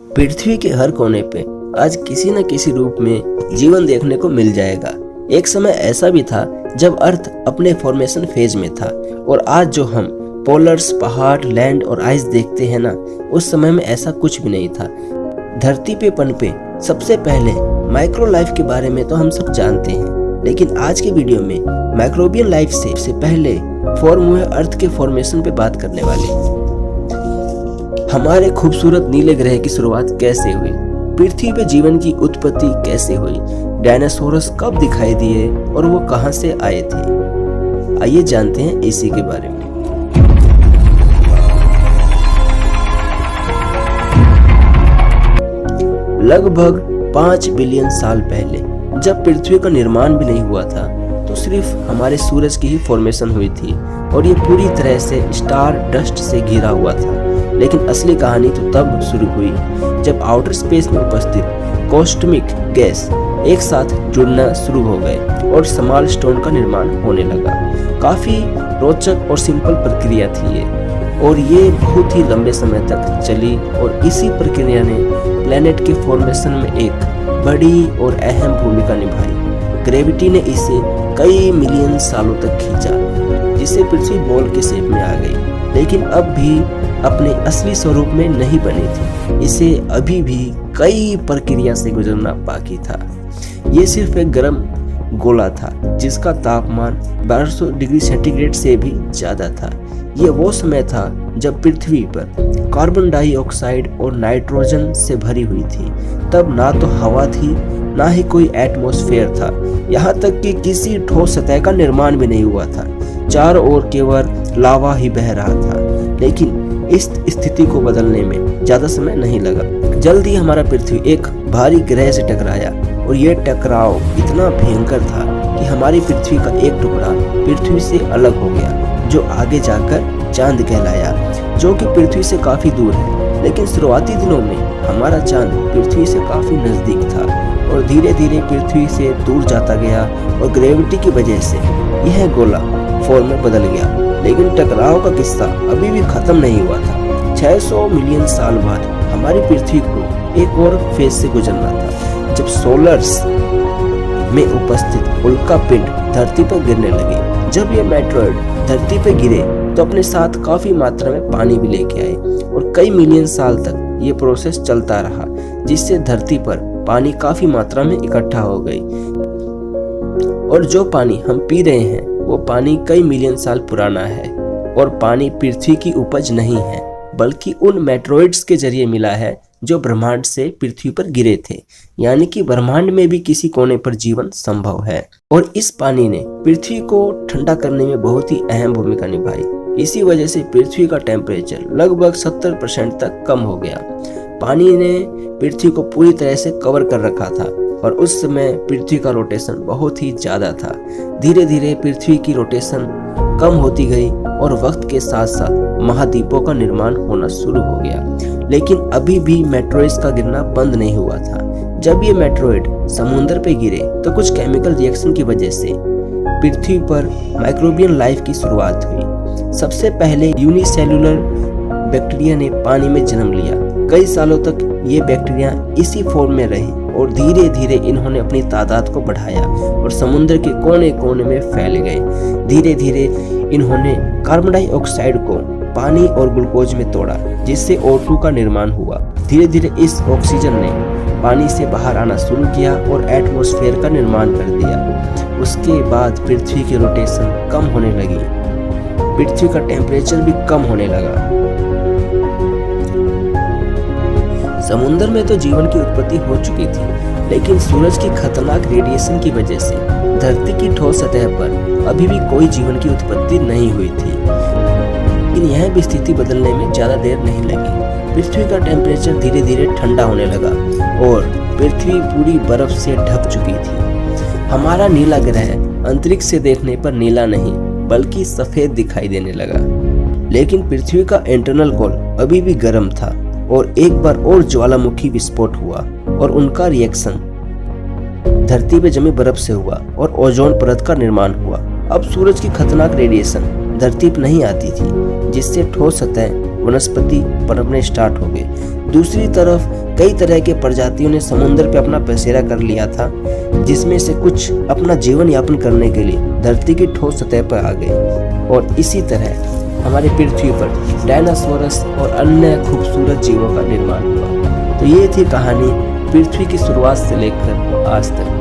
पृथ्वी के हर कोने पे आज किसी न किसी रूप में जीवन देखने को मिल जाएगा। एक समय ऐसा भी था जब अर्थ अपने फॉर्मेशन फेज में था, और आज जो हम पोलर्स, पहाड़, लैंड और आइस देखते हैं ना, उस समय में ऐसा कुछ भी नहीं था। धरती पे पनपे सबसे पहले माइक्रो लाइफ के बारे में तो हम सब जानते हैं, लेकिन आज के वीडियो में माइक्रोबियन लाइफ से पहले फॉर्म हुए अर्थ के फॉर्मेशन पे बात करने वाले। हमारे खूबसूरत नीले ग्रह की शुरुआत कैसे हुई, पृथ्वी पे जीवन की उत्पत्ति कैसे हुई, डायनासोरस कब दिखाई दिए और वो कहां से आए थे, आइए जानते हैं इसी के बारे में। लगभग 5 बिलियन साल पहले जब पृथ्वी का निर्माण भी नहीं हुआ था, तो सिर्फ हमारे सूरज की ही फॉर्मेशन हुई थी और ये पूरी तरह से स्टार डस्ट से घिरा हुआ था। लेकिन असली कहानी तो तब शुरू हुई जब आउटर स्पेस में उपस्थित कॉस्मिक गैस एक साथ जुड़ना शुरू हो गए और स्मॉल स्टोन का निर्माण होने लगा। काफी रोचक और सिंपल प्रक्रिया थी ये, और ये बहुत ही लंबे समय तक चली, और इसी प्रक्रिया ने प्लेनेट के फॉर्मेशन में एक बड़ी और अहम भूमिका निभाई। ग्रेविटी ने इसे कई मिलियन सालों तक खींचा, जिससे पृथ्वी बॉल के शेप में आ गई, लेकिन अब भी अपने असली स्वरूप में नहीं बनी थी। इसे अभी भी कई प्रक्रिया से गुजरना बाकी था। ये सिर्फ एक गर्म गोला था जिसका तापमान 1200 डिग्री सेंटीग्रेड से भी ज्यादा था। ये वो समय था जब पृथ्वी पर कार्बन डाइऑक्साइड और नाइट्रोजन से भरी हुई थी। तब ना तो हवा थी, ना ही कोई एटमॉस्फेयर था, यहाँ तक कि किसी ठोस सतह का निर्माण भी नहीं हुआ था। चारों ओर केवल लावा ही बह रहा था। लेकिन इस स्थिति को बदलने में ज्यादा समय नहीं लगा। जल्द ही हमारा पृथ्वी एक भारी ग्रह से टकराया, और ये टकराव इतना भयंकर था कि हमारी पृथ्वी का एक टुकड़ा पृथ्वी से अलग हो गया, जो आगे जाकर चांद कहलाया, जो कि पृथ्वी से काफी दूर है। लेकिन शुरुआती दिनों में हमारा चांद पृथ्वी से काफी नजदीक था, और धीरे धीरे पृथ्वी से दूर जाता गया, और ग्रेविटी की वजह से यह गोला फॉर्म में बदल गया। लेकिन टकराव का किस्सा अभी भी खत्म नहीं हुआ था। 600 मिलियन साल बाद हमारी पृथ्वी को एक और फेज से गुजरना था, जब सोलर्स में उपस्थित उल्का पिंड धरती पर गिरने लगे। जब ये मेटेरॉइड धरती पर गिरे तो अपने साथ काफी मात्रा में पानी भी लेके आए, और कई मिलियन साल तक ये प्रोसेस चलता रहा, जिससे धरती पर पानी काफी मात्रा में इकट्ठा हो गई। और जो पानी हम पी रहे हैं वो पानी कई मिलियन साल पुराना है, और पानी पृथ्वी की उपज नहीं है, बल्कि उन मेटेरॉइड्स के जरिए मिला है जो ब्रह्मांड से पृथ्वी पर गिरे थे। यानी कि ब्रह्मांड में भी किसी कोने पर जीवन संभव है, और इस पानी ने पृथ्वी को ठंडा करने में बहुत ही अहम भूमिका निभाई। इसी वजह से पृथ्वी का टेम्परेचर लगभग 70% तक कम हो गया। पानी ने पृथ्वी को पूरी तरह से कवर कर रखा था, और उस समय पृथ्वी का रोटेशन बहुत ही ज्यादा था। धीरे धीरे पृथ्वी की रोटेशन कम होती गई, और वक्त के साथ साथ महाद्वीपों का निर्माण होना शुरू हो गया। लेकिन अभी भी मेटेरॉइड्स का गिरना बंद नहीं हुआ था। जब ये मेटेरॉइड समुद्र पे गिरे तो कुछ केमिकल रिएक्शन की वजह से पृथ्वी पर माइक्रोबियन लाइफ की शुरुआत हुई। सबसे पहले यूनिसेल्युलर बैक्टीरिया ने पानी में जन्म लिया। कई सालों तक ये बैक्टीरिया इसी फॉर्म में रहे, और धीरे धीरे इन्होंने अपनी तादाद को बढ़ाया और समुद्र के कोने कोने में फैल गए। धीरे धीरे इन्होंने कार्बन डाइऑक्साइड को पानी और ग्लूकोज में तोड़ा, जिससे O2 का निर्माण हुआ। धीरे धीरे इस ऑक्सीजन ने पानी से बाहर आना शुरू किया और एटमॉस्फेयर का निर्माण कर दिया। उसके बाद पृथ्वी की रोटेशन कम होने लगी, पृथ्वी का टेम्परेचर भी कम होने लगा। समुद्र में तो जीवन की उत्पत्ति हो चुकी थी, लेकिन सूरज की खतरनाक रेडिएशन की वजह से धरती की ठोस सतह पर अभी भी कोई जीवन की उत्पत्ति नहीं हुई थी। लेकिन यह भी स्थिति बदलने में ज्यादा देर नहीं लगी। पृथ्वी का टेम्परेचर धीरे धीरे ठंडा होने लगा, और पृथ्वी पूरी बर्फ से ढक चुकी थी। हमारा नीला ग्रह अंतरिक्ष से देखने पर नीला नहीं बल्कि सफेद दिखाई देने लगा। लेकिन पृथ्वी का इंटरनल कोर अभी भी गर्म था, और एक बार और ज्वालामुखी विस्फोट हुआ, और उनका रिएक्शन धरती पे जमी बर्फ से हुआ, और ओजोन परत का निर्माण हुआ। अब सूरज की खतरनाक रेडिएशन धरती पर नहीं आती थी, जिससे ठोस सतह वनस्पति पनपने स्टार्ट हो गए। दूसरी तरफ कई तरह के प्रजातियों ने समुद्र पे अपना बसेरा कर लिया था, जिसमें से कुछ अपना जीवन यापन करने के लिए धरती की ठोस सतह पर आ गए। और इसी तरह हमारी पृथ्वी पर डायनासोरस और अन्य खूबसूरत जीवों का निर्माण हुआ। तो ये थी कहानी पृथ्वी की शुरुआत से लेकर आज तक।